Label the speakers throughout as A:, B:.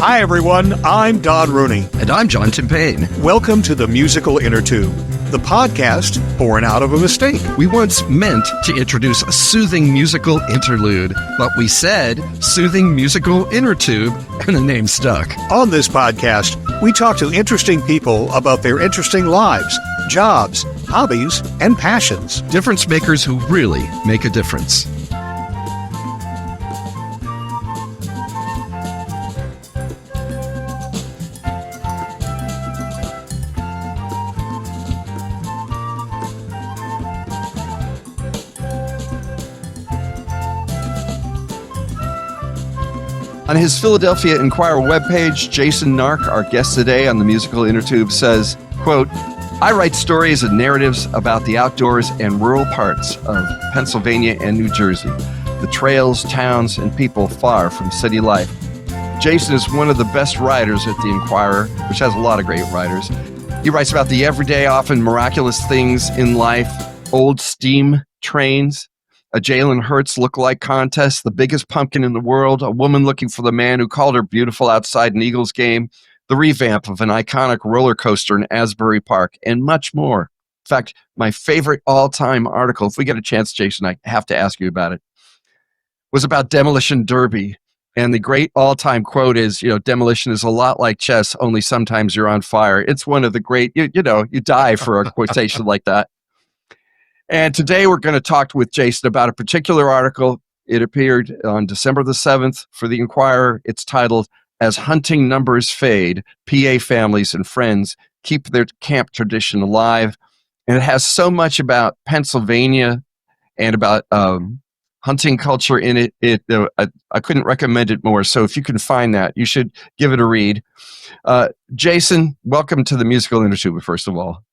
A: Hi, everyone. I'm Don Rooney.
B: And I'm John Timpane.
A: Welcome to the musical Innertube, the podcast born out of a mistake.
B: We once meant to introduce a soothing musical interlude, but we said soothing musical Innertube, and the name stuck.
A: On this podcast, we talk to interesting people about their interesting lives, jobs, hobbies, and passions.
B: Difference makers who really make a difference. On his Philadelphia Inquirer webpage, Jason Nark, our guest today on the musical Innertube, says, quote, I write stories and narratives about the outdoors and rural parts of Pennsylvania and New Jersey, the trails, towns, and people far from city life. Jason is one of the best writers at the Inquirer, which has a lot of great writers. He writes about the everyday, often miraculous things in life, old steam trains, a Jalen Hurts look-alike contest, the biggest pumpkin in the world, a woman looking for the man who called her beautiful outside an Eagles game, the revamp of an iconic roller coaster in Asbury Park, and much more. In fact, my favorite all-time article, if we get a chance, Jason, I have to ask you about it, was about Demolition Derby. And the great all-time quote is, demolition is a lot like chess, only sometimes you're on fire. It's one of the great, you die for a quotation like that. And today we're going to talk with Jason about a particular article. It appeared on December the 7th for the Inquirer. It's titled, As Hunting Numbers Fade, PA Families and Friends Keep Their Camp Tradition Alive. And it has so much about Pennsylvania and about hunting culture in it. I couldn't recommend it more. So if you can find that, you should give it a read. Jason, welcome to the musical Innertube, first of all.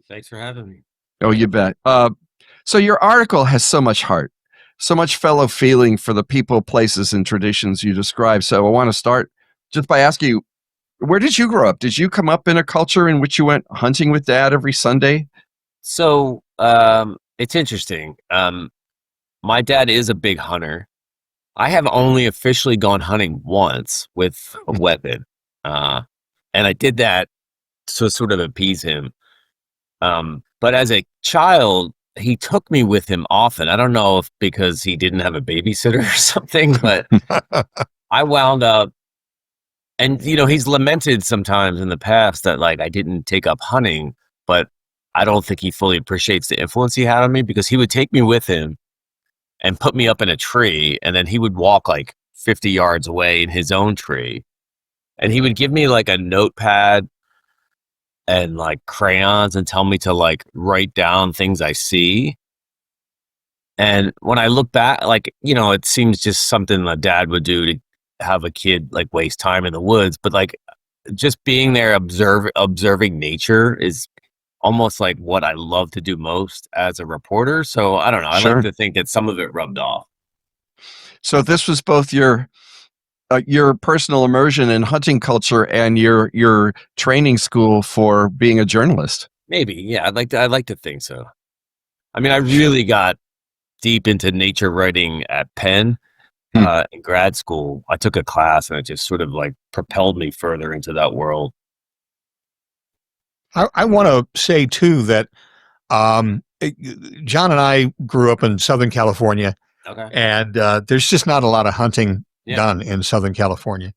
C: Thanks for having me.
B: Oh, you bet. So your article has so much heart, so much fellow feeling for the people, places, and traditions you describe. So I want to start just by asking you, where did you grow up? Did you come up in a culture in which you went hunting with Dad every Sunday?
C: So it's interesting. My dad is a big hunter. I have only officially gone hunting once with a weapon. And I did that to sort of appease him. But as a child, he took me with him often. I don't know if because he didn't have a babysitter or something, but I wound up, and he's lamented sometimes in the past that I didn't take up hunting, but I don't think he fully appreciates the influence he had on me, because he would take me with him and put me up in a tree, and then he would walk 50 yards away in his own tree, and he would give me a notepad and crayons and tell me to write down things I see. And when I look back, it seems just something a dad would do to have a kid waste time in the woods. But just being there, observing nature is almost what I love to do most as a reporter. So I don't know. I like to think that some of it rubbed off.
B: So this was both your personal immersion in hunting culture and your training school for being a journalist.
C: Maybe, yeah. I'd like to think so. I mean, I really got deep into nature writing at Penn in grad school. I took a class, and it just sort of propelled me further into that world.
A: I want to say, too, that John and I grew up in Southern California, and there's just not a lot of hunting done in Southern California.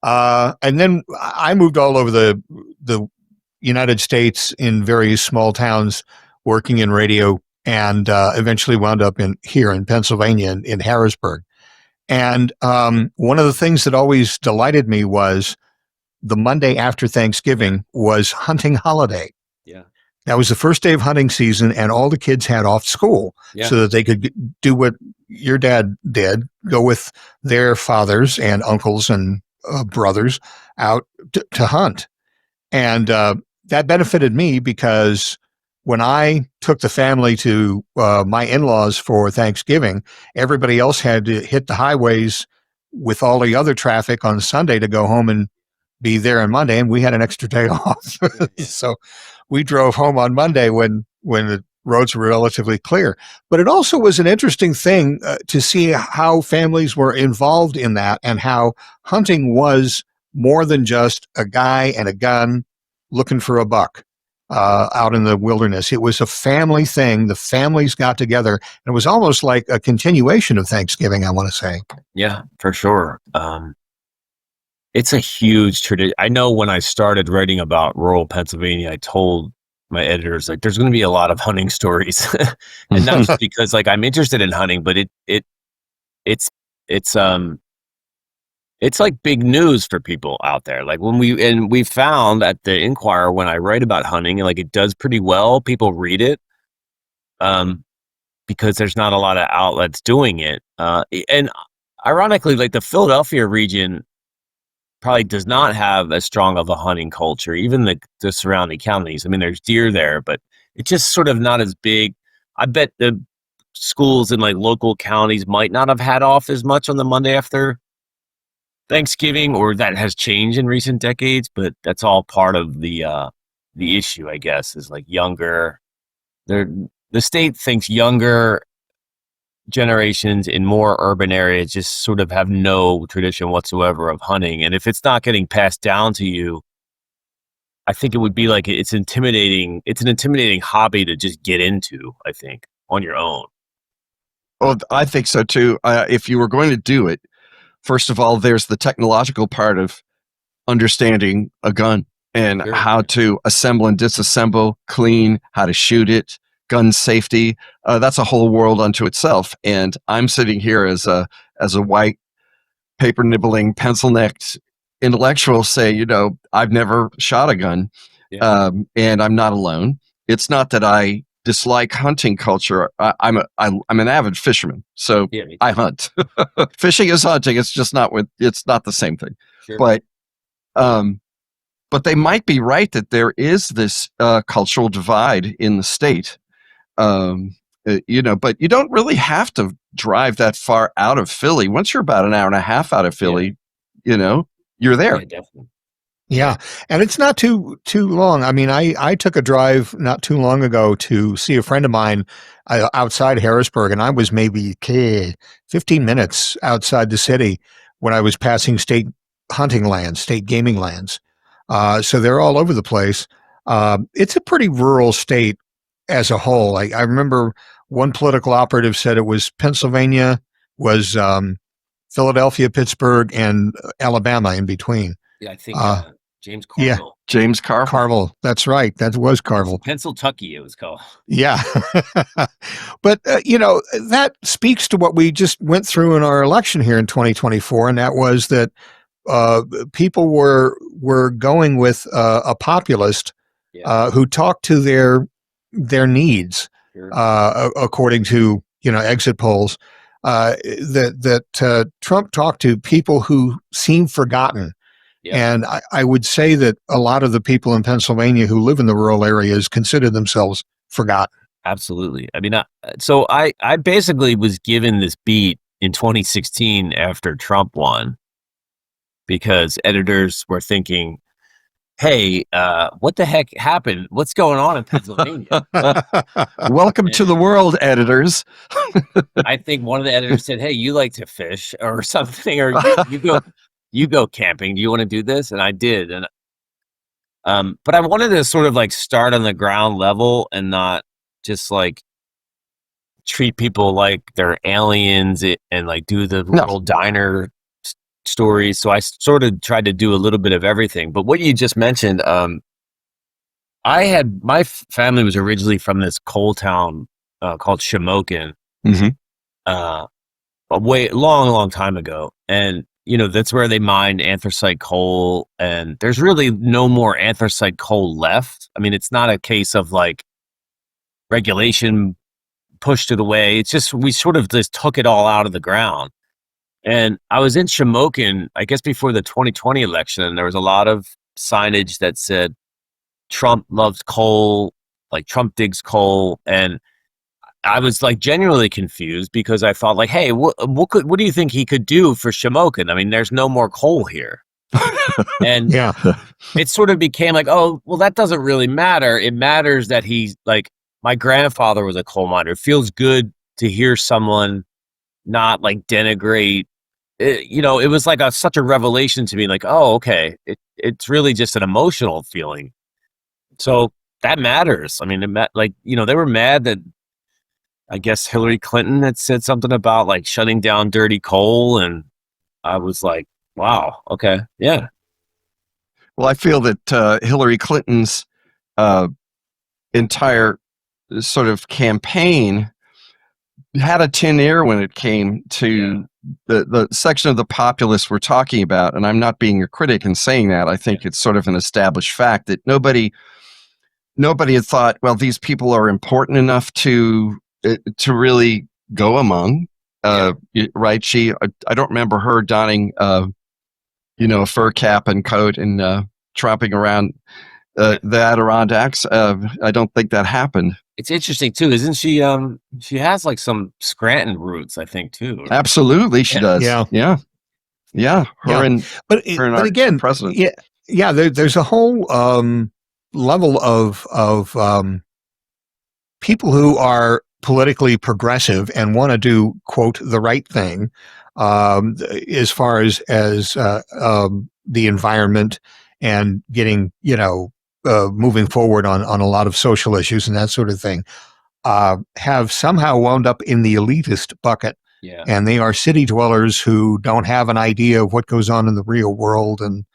A: And then I moved all over the United States in various small towns working in radio, and eventually wound up here in Pennsylvania in Harrisburg. And one of the things that always delighted me was the Monday after Thanksgiving was hunting holiday.
C: Yeah.
A: That was the first day of hunting season, and all the kids had off school so that they could do what your dad did, go with their fathers and uncles and brothers out to hunt. And that benefited me, because when I took the family to my in-laws for Thanksgiving, everybody else had to hit the highways with all the other traffic on Sunday to go home and be there on Monday, and we had an extra day off. So we drove home on Monday when the roads were relatively clear. But it also was an interesting thing to see how families were involved in that, and how hunting was more than just a guy and a gun looking for a buck out in the wilderness. It was a family thing. The families got together, and it was almost like a continuation of Thanksgiving, I want to say.
C: Yeah, for sure. It's a huge tradition. I know when I started writing about rural Pennsylvania, I told my editors, like, there's going to be a lot of hunting stories, and not just because like I'm interested in hunting, but it's like big news for people out there. Like we found at the Inquirer, when I write about hunting, like it does pretty well. People read it, because there's not a lot of outlets doing it. And ironically, like the Philadelphia region probably does not have as strong of a hunting culture, even the surrounding counties. I mean, there's deer there, but it's just sort of not as big. I bet the schools in like local counties might not have had off as much on the Monday after Thanksgiving, or that has changed in recent decades, but that's all part of the issue, I guess, is like younger. The state thinks younger generations in more urban areas just sort of have no tradition whatsoever of hunting. And if it's not getting passed down to you, I think it would be like it's intimidating. It's an intimidating hobby to just get into, I think, on your own.
B: Well, I think so too. If you were going to do it, first of all, there's the technological part of understanding a gun and how to assemble and disassemble, clean, how to shoot it, gun safety. That's a whole world unto itself. And I'm sitting here as a white, paper nibbling, pencil necked intellectual saying, you know, I've never shot a gun, and I'm not alone. It's not that I dislike hunting culture. I'm an avid fisherman, so I hunt. Fishing is hunting. It's just not it's not the same thing. Sure. But they might be right that there is this cultural divide in the state. You know, but you don't really have to drive that far out of Philly. Once you're about an hour and a half out of Philly, you know, you're there.
C: Yeah, definitely.
A: Yeah, and it's not too long. I mean, I took a drive not too long ago to see a friend of mine outside Harrisburg, and I was maybe 15 minutes outside the city when I was passing state hunting lands, state gaming lands. So they're all over the place. It's a pretty rural state as a whole. I remember one political operative said it was Pennsylvania, was Philadelphia, Pittsburgh, and Alabama in between.
C: Yeah, I think James Carville.
A: Yeah,
B: James Carville.
A: Carville. That's right. That was Carville.
C: Pennsyltucky, it was called.
A: Yeah. But, you know, that speaks to what we just went through in our election here in 2024, and that was that people were going with a populist who talked to their needs, according to, you know, exit polls. That Trump talked to people who seem forgotten. Yeah. And I would say that a lot of the people in Pennsylvania who live in the rural areas consider themselves forgotten.
C: Absolutely. I mean, so I basically was given this beat in 2016 after Trump won, because editors were thinking, hey, what the heck happened? What's going on in Pennsylvania?
B: Welcome to the world, editors.
C: I think one of the editors said, hey, you like to fish or something, or you go camping. Do you want to do this? And I did. And but I wanted to sort of like start on the ground level and not just like treat people like they're aliens and like do the little diner stories. So I sort of tried to do a little bit of everything. But what you just mentioned, my family was originally from this coal town called Shamokin, a long time ago, and you know that's where they mined anthracite coal, and there's really no more anthracite coal left. I mean, it's not a case of like regulation pushed it away. It's just we sort of just took it all out of the ground. And I was in Shamokin, I guess before the 2020 election, and there was a lot of signage that said Trump loves coal, like Trump digs coal. And I was like genuinely confused because I thought like, hey, what do you think he could do for Shamokin? I mean, there's no more coal here. And it sort of became like, oh, well, that doesn't really matter. It matters that he's like, my grandfather was a coal miner. It feels good to hear someone not like denigrate it was like such a revelation to me. Like, oh, okay, it's really just an emotional feeling. So that matters. I mean, they were mad that I guess Hillary Clinton had said something about like shutting down dirty coal, and I was like, wow, okay, yeah.
B: Well, I feel that Hillary Clinton's entire sort of campaign had a tin ear when it came to the section of the populace we're talking about. And I'm not being a critic in saying that. I think it's sort of an established fact that nobody had thought, well, these people are important enough to really go among. Right? I don't remember her donning a fur cap and coat and tromping around the Adirondacks. I don't think that happened.
C: It's interesting too, isn't she? She has like some Scranton roots, I think, too.
B: Absolutely, she does. Yeah.
A: But again, president. Yeah. There's a whole level of people who are politically progressive and want to do, quote, the right thing, as far as the environment and getting, moving forward on a lot of social issues and that sort of thing, have somehow wound up in the elitist bucket.
C: Yeah.
A: And they are city dwellers who don't have an idea of what goes on in the real world. And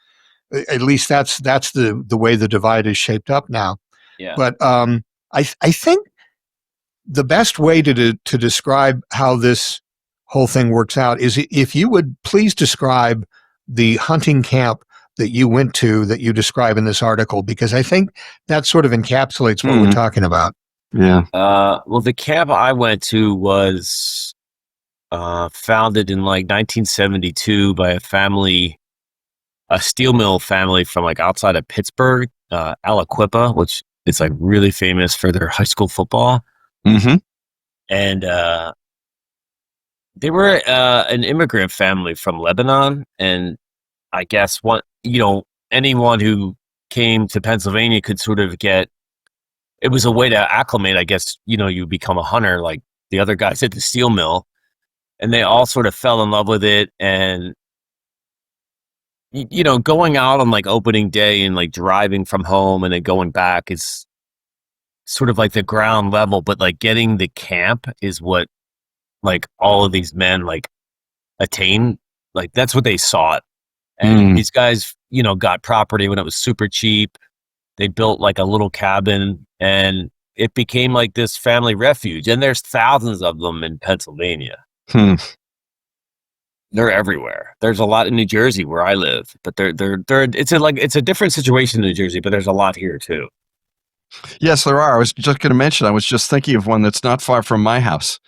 A: at least that's the way the divide is shaped up now.
C: Yeah.
A: But I think the best way to describe how this whole thing works out is if you would please describe the hunting camp that you went to, that you describe in this article, because I think that sort of encapsulates what we're talking about.
B: Yeah.
C: Well, the camp I went to was founded in like 1972 by a steel mill family from like outside of Pittsburgh, Aliquippa, which is like really famous for their high school football.
B: Mm-hmm.
C: And they were an immigrant family from Lebanon, and I guess anyone who came to Pennsylvania could sort of it was a way to acclimate. I guess you become a hunter like the other guys at the steel mill, and they all sort of fell in love with it. And going out on like opening day and like driving from home and then going back is sort of like the ground level, but like getting the camp is what like all of these men like attain. Like that's what they sought. And these guys, got property when it was super cheap. They built like a little cabin and it became like this family refuge. And there's thousands of them in Pennsylvania. They're everywhere. There's a lot in New Jersey where I live, but it's a different situation in New Jersey, but there's a lot here too.
B: Yes, there are. I was just going to mention, I was just thinking of one that's not far from my house.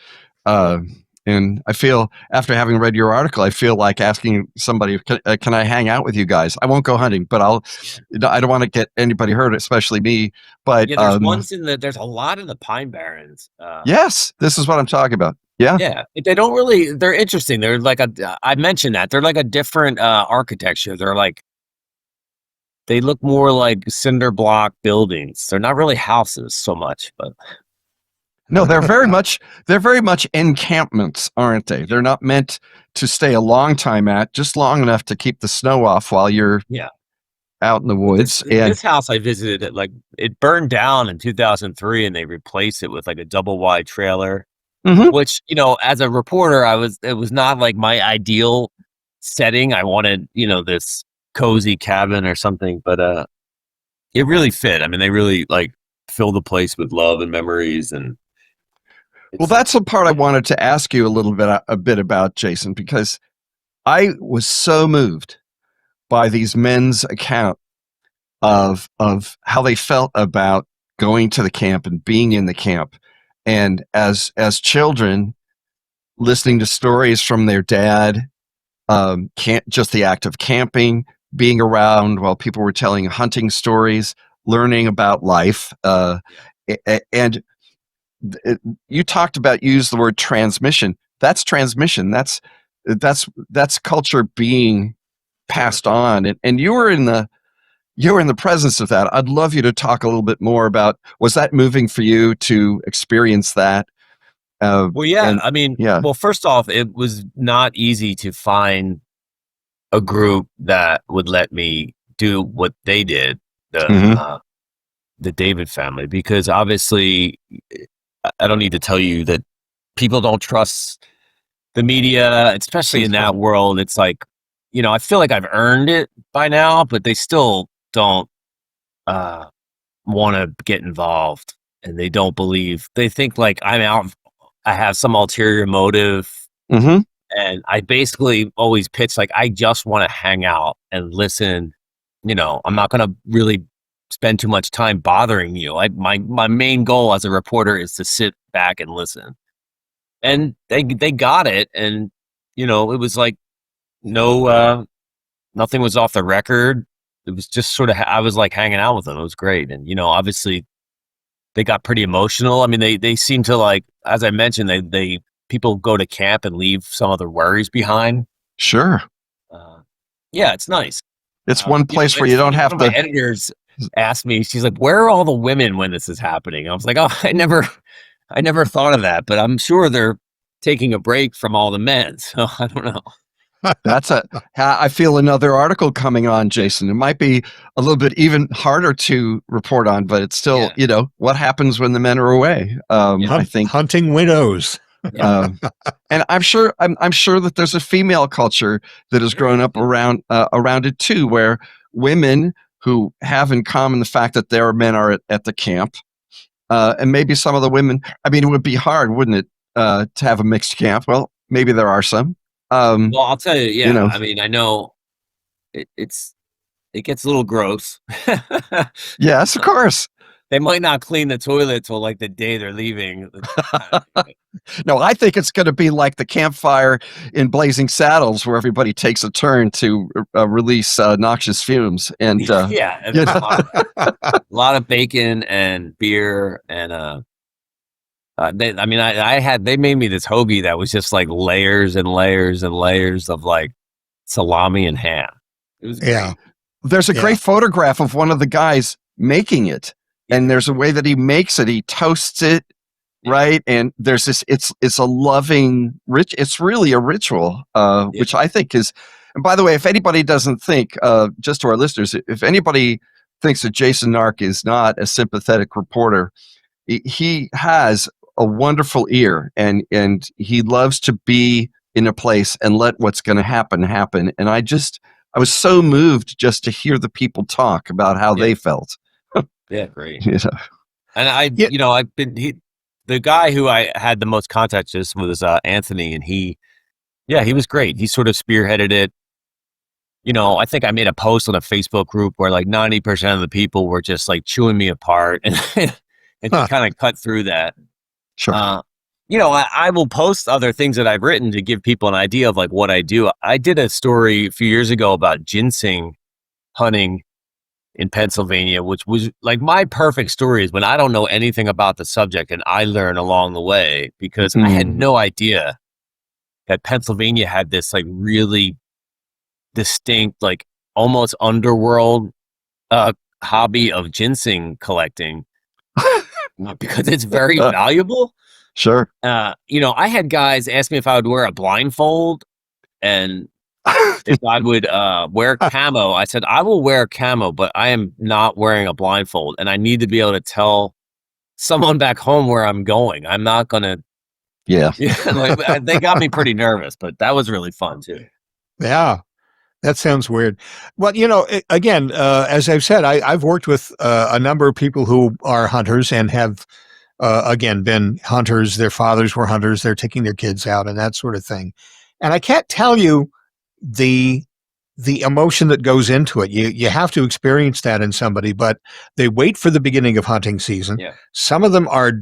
B: And I feel, after having read your article, I feel like asking somebody, can I hang out with you guys? I won't go hunting, but I don't want to get anybody hurt, especially me. But
C: there's a lot in the Pine Barrens.
B: Yes, this is what I'm talking about. Yeah.
C: Yeah. They're interesting. They're like I mentioned that. They're like a different architecture. They look more like cinder block buildings. They're not really houses so much, but
B: no, they're very much encampments, aren't they? They're not meant to stay a long time just long enough to keep the snow off while you're out in the woods.
C: This house I visited, it burned down in 2003, and they replaced it with like a double wide trailer.
B: Mm-hmm.
C: Which, as a reporter, it was not like my ideal setting. I wanted, this cozy cabin or something, but it really fit. I mean, they really like fill the place with love and memories. And
B: well, that's the part I wanted to ask you a bit about, Jason, because I was so moved by these men's account of how they felt about going to the camp and being in the camp. And as children, listening to stories from their dad, just the act of camping, being around while people were telling hunting stories, learning about life, and you used the word transmission. That's transmission. That's culture being passed on, and you were in the presence of that. I'd love you to talk a little bit more about, was that moving for you to experience that?
C: Well, yeah.
B: And-
C: I mean,
B: yeah.
C: well, first off, it was not easy to find a group that would let me do what they did,
B: Mhm.
C: the David family, because obviously, I don't need to tell you that people don't trust the media, especially in that world. It's like, I feel like I've earned it by now, but they still don't want to get involved, and they don't believe. They think like I'm out. I have some ulterior motive.
B: Mhm.
C: And I basically always pitch like I just want to hang out and listen. I'm not going to really spend too much time bothering you. My main goal as a reporter is to sit back and listen. And they got it, and it was like nothing was off the record. It was just sort of I was like hanging out with them. It was great, and obviously they got pretty emotional. I mean, they seem to, like, as I mentioned, they people go to camp and leave some of their worries behind.
B: Sure.
C: Yeah, it's nice.
B: It's one place where you don't have to.
C: My editors asked me, she's like, "Where are all the women when this is happening?" I was like, "Oh, I never thought of that, but I'm sure they're taking a break from all the men." So I don't know.
B: I feel another article coming on, Jason. It might be a little bit even harder to report on, but it's still, what happens when the men are away. I think
A: hunting widows.
B: And I'm sure that there's a female culture that has grown up around it too, where women who have in common the fact that their men are at the camp, and maybe some of the women. I mean, it would be hard, wouldn't it, to have a mixed camp? Well, maybe there are some.
C: Well, I'll tell you, yeah. I mean, I know it gets a little gross.
B: Yes, of course.
C: They might not clean the toilet till like the day they're leaving.
B: No, I think it's going to be like the campfire in Blazing Saddles, where everybody takes a turn to release noxious fumes. And
C: and a lot of bacon and beer, and they made me this hoagie that was just like layers and layers and layers of like salami and ham. It was great.
B: There's a great photograph of one of the guys making it. And there's a way that he makes it. He toasts it, right? And there's this, it's a loving, it's really a ritual, which I think is, and by the way, if anybody doesn't think, just to our listeners, if anybody thinks that Jason Nark is not a sympathetic reporter, he has a wonderful ear, and he loves to be in a place and let what's going to happen. And I was so moved just to hear the people talk about how they felt.
C: Yeah, great. And I've been the guy who I had the most contact with was Anthony, and he was great. He sort of spearheaded it. I think I made a post on a Facebook group where like 90% of the people were just like chewing me apart, and he kind of cut through that.
B: Sure.
C: I will post other things that I've written to give people an idea of like what I do. I did a story a few years ago about ginseng hunting in Pennsylvania, which was like my perfect story is when I don't know anything about the subject and I learn along the way, because I had no idea that Pennsylvania had this like really distinct, like almost underworld hobby of ginseng collecting because it's very valuable.
B: Sure.
C: I had guys ask me if I would wear a blindfold and if I would wear camo. I said, I will wear camo, but I am not wearing a blindfold. And I need to be able to tell someone back home where I'm going. I'm not going to.
B: Yeah.
C: They got me pretty nervous, but that was really fun too.
A: Yeah. That sounds weird. Well, again, as I've said, I've worked with a number of people who are hunters and have, again, been hunters. Their fathers were hunters. They're taking their kids out and that sort of thing. And I can't tell you the emotion that goes into it. You have to experience that in somebody, but they wait for the beginning of hunting season.
C: Yeah.
A: Some of them are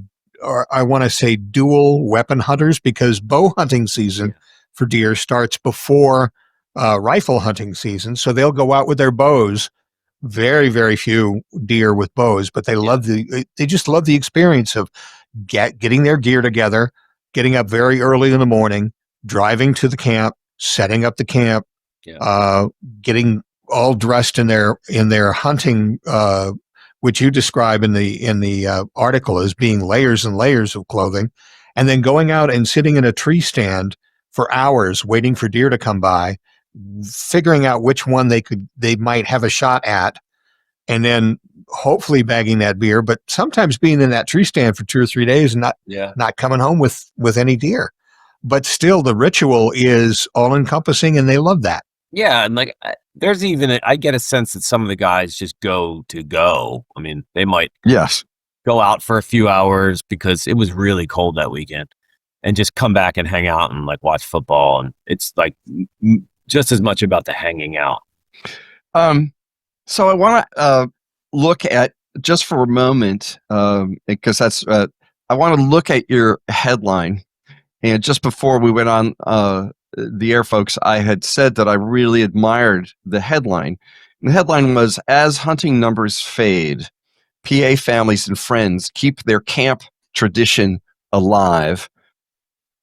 A: I want to say dual weapon hunters, because bow hunting season for deer starts before rifle hunting season. So they'll go out with their bows. Very, very few deer with bows, but they they just love the experience of getting their gear together, getting up very early in the morning, driving to the camp, setting up the camp, getting all dressed in their hunting, which you describe in the article as being layers and layers of clothing, and then going out and sitting in a tree stand for hours waiting for deer to come by, figuring out which one they might have a shot at, and then hopefully bagging that deer, but sometimes being in that tree stand for 2 or 3 days and not coming home with any deer. But still, the ritual is all encompassing, and they love that.
C: Yeah, and like there's even I get a sense that some of the guys just go to go. I mean, they might go out for a few hours because it was really cold that weekend, and just come back and hang out and like watch football, and it's like just as much about the hanging out.
B: So I want to look at, just for a moment, because that's I want to look at your headline. And just before we went on the air, folks, I had said that I really admired the headline. And the headline was, "As hunting numbers fade, PA families and friends keep their camp tradition alive."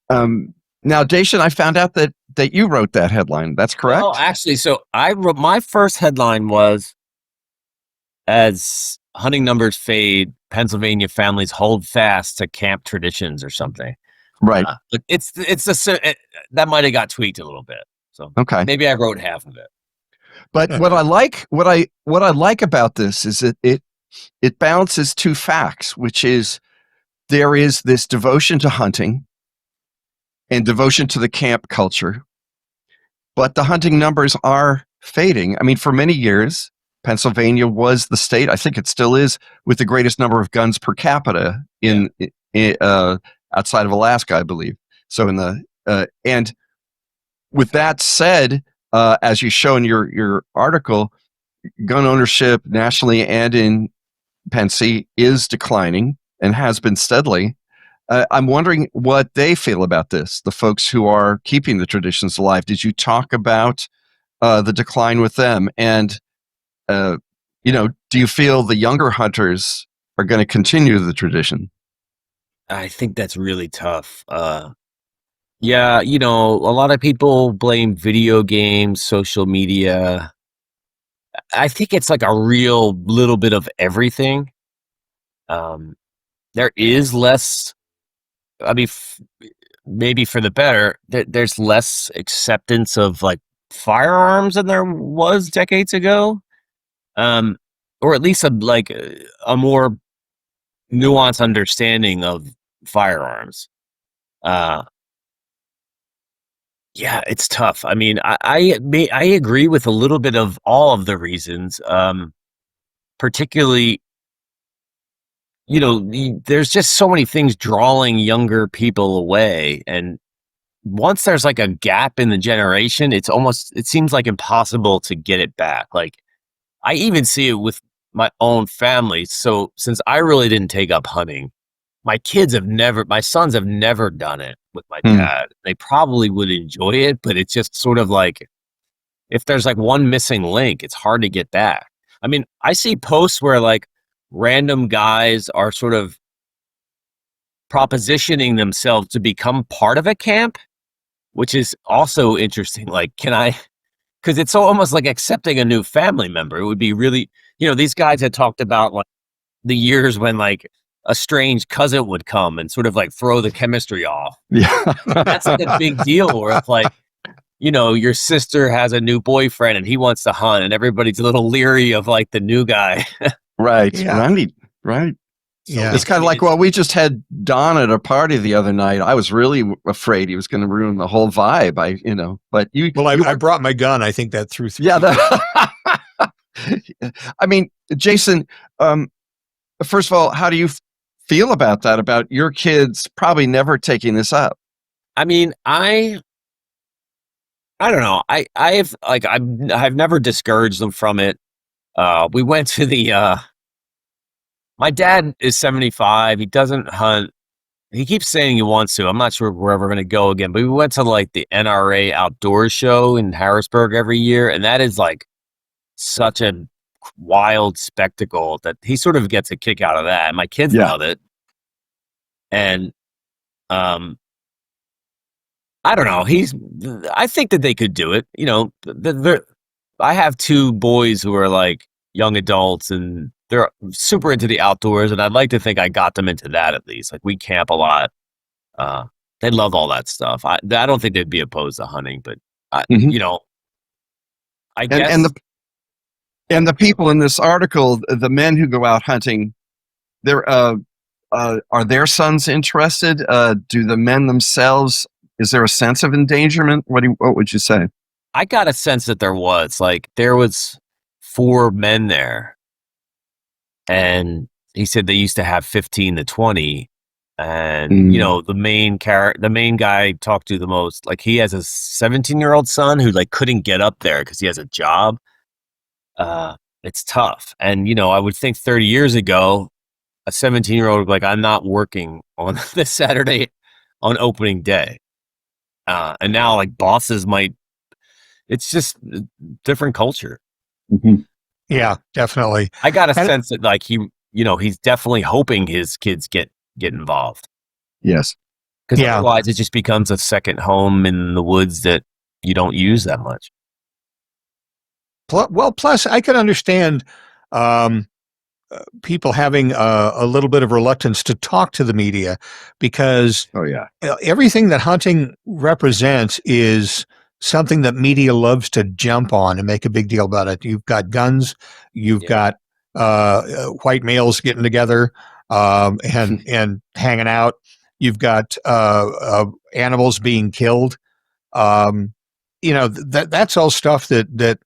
B: Now, Jason, I found out that you wrote that headline. That's correct?
C: Oh, actually, so I wrote, my first headline was, "As hunting numbers fade, Pennsylvania families hold fast to camp traditions," or something.
B: Right.
C: That might have got tweaked a little bit. So
B: okay,
C: maybe I wrote half of it.
B: But what I like about this is that it balances two facts, which is there is this devotion to hunting and devotion to the camp culture, but the hunting numbers are fading. I mean, for many years, Pennsylvania was the state, I think it still is, with the greatest number of guns per capita in outside of Alaska, I believe. So and with that said, as you show in your article, gun ownership nationally and in Pennsy is declining and has been steadily. I'm wondering what they feel about this, the folks who are keeping the traditions alive. Did you talk about the decline with them? And, do you feel the younger hunters are going to continue the tradition?
C: I think that's really tough. Yeah, a lot of people blame video games, social media. I think it's like a real little bit of everything. There is less, I mean, maybe for the better, there's less acceptance of like firearms than there was decades ago. Or at least a more nuanced understanding of firearms. Yeah, it's tough. I mean, I agree with a little bit of all of the reasons, particularly, there's just so many things drawing younger people away. And once there's like a gap in the generation, it seems like impossible to get it back. Like, I even see it with my own family. So since I really didn't take up hunting, my sons have never done it with my dad. They probably would enjoy it, but it's just sort of like, if there's like one missing link, it's hard to get back. I mean, I see posts where like random guys are sort of propositioning themselves to become part of a camp, which is also interesting. Like, because it's almost like accepting a new family member. It would be really, these guys had talked about like the years when like a strange cousin would come and sort of like throw the chemistry off.
B: Yeah.
C: That's like a big deal. Or if like, your sister has a new boyfriend and he wants to hunt and everybody's a little leery of like the new guy.
B: Right.
A: Yeah.
B: Right.
A: Yeah.
B: It's kind of like, well, we just had Don at a party the other night. I was really afraid he was going to ruin the whole vibe. But
A: I brought my gun. I think that threw.
B: Yeah. I mean, Jason, first of all, how do you feel about that, about your kids probably never taking this up?
C: I mean, I don't know. I've never discouraged them from it. We went to my dad is 75. He doesn't hunt. He keeps saying he wants to. I'm not sure if we're ever going to go again, but we went to like the NRA outdoors show in Harrisburg every year. And that is like such a wild spectacle that he sort of gets a kick out of that. My kids love it. And, I don't know. I think that they could do it. I have two boys who are like young adults and they're super into the outdoors. And I'd like to think I got them into that at least. Like we camp a lot. They love all that stuff. I don't think they'd be opposed to hunting, but
B: Mhm.
C: you know, I guess.
B: And the people in this article, the men who go out hunting, they're are their sons interested? Do the men themselves? Is there a sense of endangerment? What would you say?
C: I got a sense that there was 4 men there, and he said they used to have 15 to 20. And you know, the main guy I talked to the most, like, he has a 17-year-old son who like couldn't get up there because he has a job. It's tough. And you know, I would think 30 years ago, a 17-year-old would be like, I'm not working on this Saturday on opening day. And now like bosses might, it's just a different culture.
B: Mm-hmm.
A: Yeah, definitely.
C: I got a sense that like he's definitely hoping his kids get involved.
B: Yes.
C: Because otherwise it just becomes a second home in the woods that you don't use that much.
A: Well, plus I could understand people having a little bit of reluctance to talk to the media because everything that hunting represents is something that media loves to jump on and make a big deal about it. You've got guns, you've got white males getting together and hanging out. You've got animals being killed. You know, that's all stuff that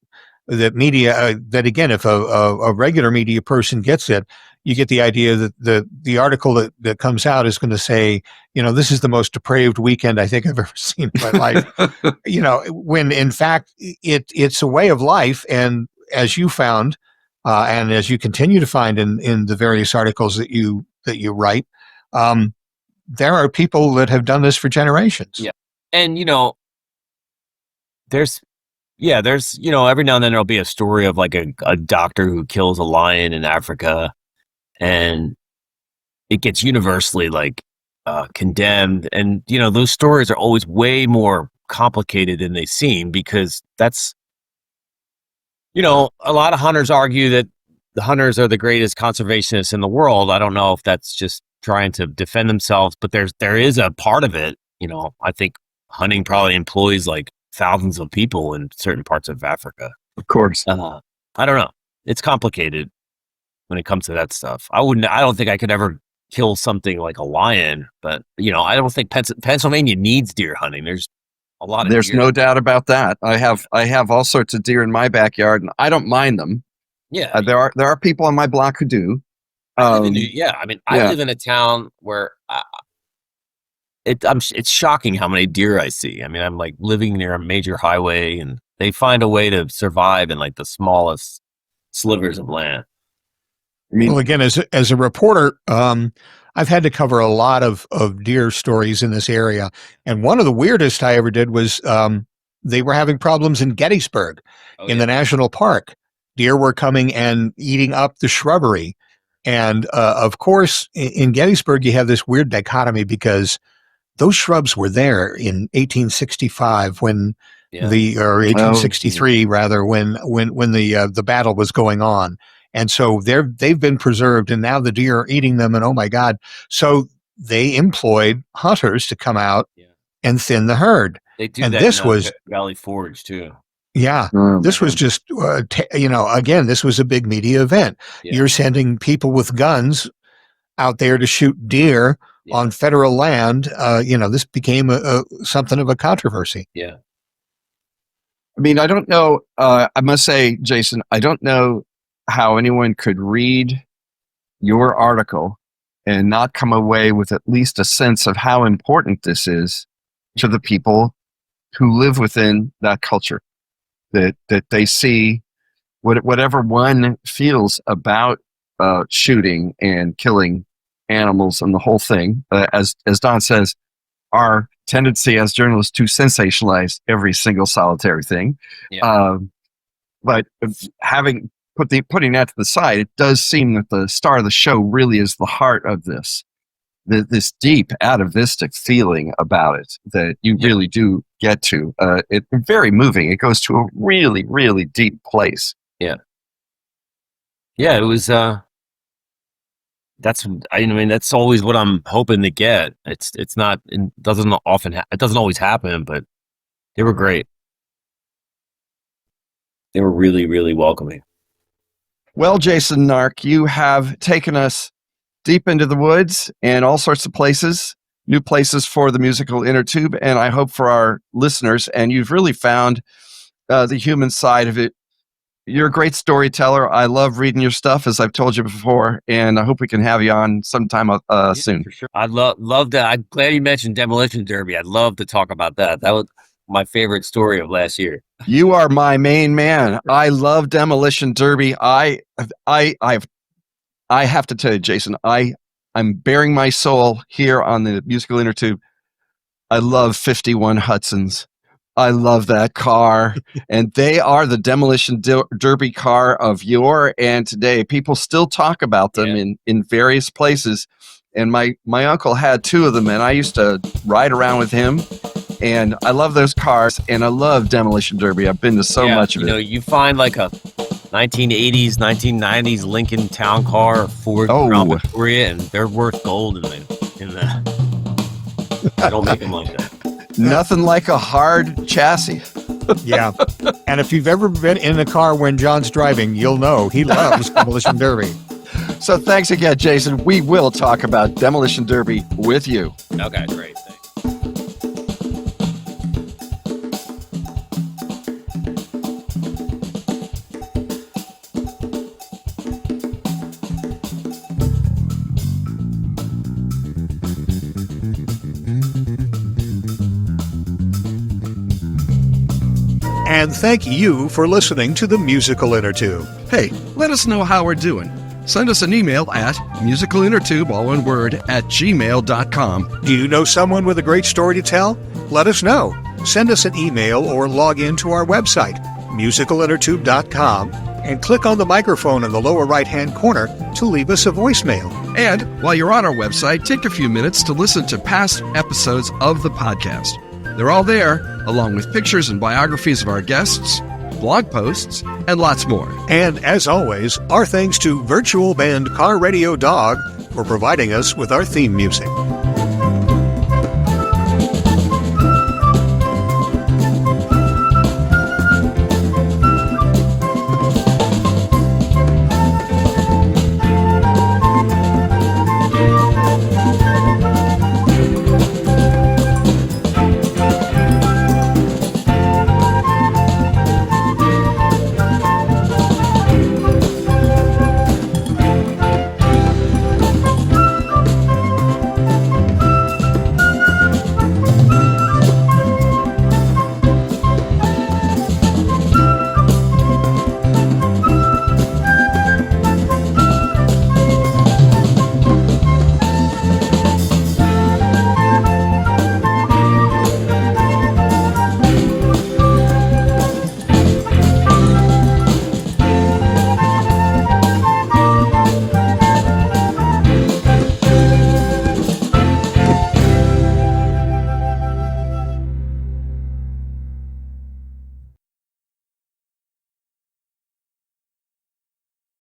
A: media, that again, if a regular media person gets it, you get the idea that the article that comes out is going to say, you know, this is the most depraved weekend I think I've ever seen in my life. You know, when in fact it's a way of life. And as you found, and as you continue to find in the various articles that you write, there are people that have done this for generations.
C: Yeah. And, you know, there's, you know, every now and then there'll be a story of like a doctor who kills a lion in Africa, and it gets universally like condemned. And, you know, those stories are always way more complicated than they seem, because that's, you know, a lot of hunters argue that the hunters are the greatest conservationists in the world. I don't know if that's just trying to defend themselves, but there is a part of it. You know, I think hunting probably employs like thousands of people in certain parts of Africa.
B: Of course.
C: I don't know. It's complicated when it comes to that stuff. I don't think I could ever kill something like a lion, but you know, I don't think Pennsylvania needs deer hunting. There's a lot of
B: There's
C: deer.
B: no doubt about that. I have all sorts of deer in my backyard, and I don't mind them.
C: Yeah.
B: There are people on my block who do.
C: I live in a town where it's shocking how many deer I see. I mean, I'm like living near a major highway, and they find a way to survive in like the smallest slivers of land.
B: I mean,
A: well, again, as a reporter, I've had to cover a lot of deer stories in this area. And one of the weirdest I ever did was they were having problems in Gettysburg in the national park. Deer were coming and eating up the shrubbery. And of course, in Gettysburg, you have this weird dichotomy because those shrubs were there in 1865 when or 1863 rather, when the battle was going on. And so they've been preserved, and now the deer are eating them, and oh my God. So they employed hunters to come out and thin the herd.
C: They do
A: and
C: that
A: this
C: in
A: was
C: Valley Forge too.
A: Yeah, this was just, you know, again, this was a big media event.
C: Yeah.
A: You're sending people with guns out there to shoot deer on federal land. You know, this became something of a controversy.
C: Yeah.
B: I mean, I don't know. I must say, Jason, I don't know how anyone could read your article and not come away with at least a sense of how important this is to the people who live within that culture. That they see whatever one feels about shooting and killing animals and the whole thing. As Don says, our tendency as journalists to sensationalize every single solitary thing.
C: Yeah.
B: But putting that to the side, it does seem that the star of the show really is the heart of this. This deep atavistic feeling about it that you really do get to. It's very moving. It goes to a really, really deep place.
C: Yeah. Yeah, it was that's always what I'm hoping to get. It's not, it doesn't always happen, but they were great. They were really, really welcoming.
B: Well, Jason Nark, you have taken us deep into the woods and all sorts of places, new places for the musical Innertube, and I hope for our listeners. And you've really found the human side of it. You're a great storyteller. I love reading your stuff, as I've told you before, and I hope we can have you on sometime soon.
C: For sure. I love that. I'm glad you mentioned Demolition Derby. I'd love to talk about that. That was my favorite story of last year.
B: You are my main man. I love Demolition Derby. I have to tell you, Jason, I'm bearing my soul here on the musical Innertube. I love 51 Hudsons. I love that car. And they are the Demolition Derby car of yore and today. People still talk about them in various places. And my uncle had two of them, and I used to ride around with him. And I love those cars, and I love Demolition Derby. I've been to so much of it.
C: You find like a 1980s, 1990s Lincoln Town Car or Ford Crown Victoria, and they're worth gold in the I don't make them like that.
B: Nothing like a hard chassis.
A: Yeah. And if you've ever been in a car when John's driving, you'll know he loves Demolition Derby.
B: So thanks again, Jason. We will talk about Demolition Derby with you.
C: Okay, great. Thanks.
A: And thank you for listening to the Musical Innertube.
B: Hey, let us know how we're doing. Send us an email at musicalinnertube, all one word, @gmail.com.
A: Do you know someone with a great story to tell? Let us know. Send us an email or log in to our website, musicalinnertube.com, and click on the microphone in the lower right-hand corner to leave us a voicemail.
B: And while you're on our website, take a few minutes to listen to past episodes of the podcast. They're all there, along with pictures and biographies of our guests, blog posts, and lots more.
A: And as always, our thanks to virtual band Car Radio Dog for providing us with our theme music.